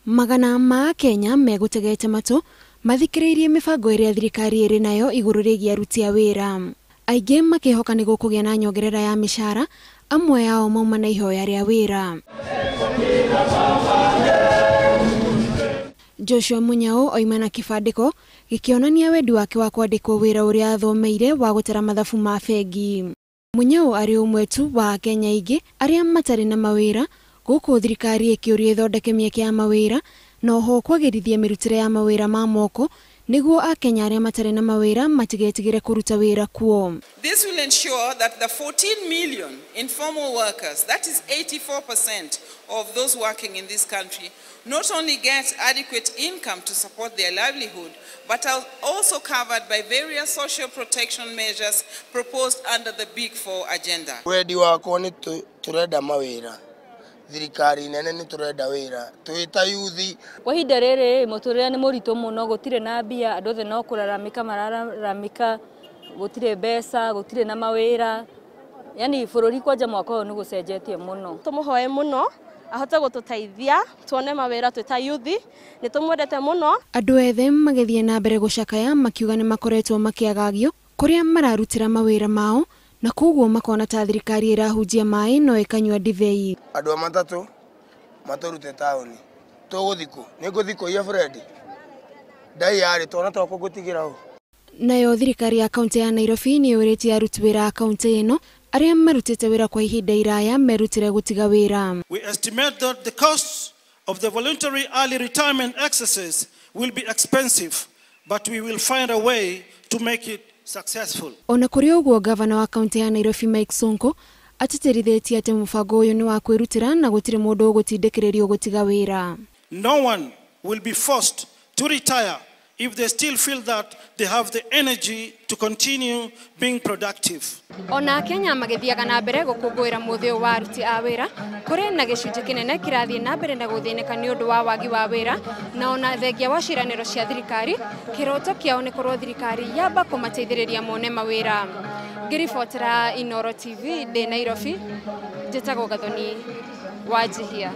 Magana ma Kenya megutegete matu mathikiririe mibango iria thirikari iri nayo iguru rigie aruti a wira. Aingĩ makihoka ni gũkũgĩa na nyongerera ya mishara, amwe yao mauma na ihoya ria wira. Joshua Munyao oima na kibandĩko gĩkĩonania wendi wake wa kwandĩkwo wĩra ũrĩa athomeire wa gũtara mathabu ma bengi. Munyao ari ũmwe tu wa Kenya aingĩ arĩa matarĩ na mawĩra gũkũ thirikari ĩkĩũria ĩthondeke mĩeke ya mawĩra na oho kwagĩrithia mĩrutĩre ya mawĩra ma moko nĩguo Akenya arĩa matarĩ na mawĩra matigetigĩre kũruta wĩra kuo. This will ensure that the 14 million informal workers, that is 84% of those working in this country, not only get adequate income to support their livelihood, but are also covered by various social protection measures proposed under the Big Four agenda. Wedi wako ni tureda mawira. Thirikari nene ni tureda wira. Tuita yuthi. Kwa hinda riri muturire ni muritu muno, gutire na mbia, andu othe no kuraramika mararamika, gutire mbeca, gutire na mawira. Yani bururi kwanja mwaka uyu ni gucenjetie muno. Tumuhoe muno ahote gututaithia tuone mawira twita yuthi, ni tumwendete muno. Andu ethe magethie na mbere gucakaya makiuga ni makoretwo makiagagio kuria mararutira mawira mao na koguo makona ta thirikari irahunjia mai no ikanywa divei. Andu matatu maturute taoni tuguthiko ni nguthiko ya Fred dai yari tona twako gutigira ho. Nayo thirikari ya kaunti ya Nairobi ni yuritie aruti wira kaunti ino aria marutite wira kwa ihinda iraya merutire gutiga wira. We estimate that the costs of the voluntary early retirement exercise will be expensive, but we will find a way to make it successful. Ona kuri uguo gavana wa kaunti ya Nairobi Mike Sonko atitirithetie ati mubango uyu ni wa kwirutira na gutire mundu ugutindikiririo gutiga wira. No one will be forced to retire if they still feel that they have the energy to continue being productive. Ona Kenya magithiaga na mbere gũkũngũĩra muthi wa aruti a wira kuri na gĩcunjĩ kinene kirathie na mbere na gũthĩnĩka ni ũndũ wa wagi wa wira na ona thengia wa ciranĩro cia thirikari kiroto kiao ni korwo thirikari yamba kũmateithĩrĩria mone mawira. Ngiribotera Inooro TV de Nairobi, njĩtagwo Gathoni wa Jihia.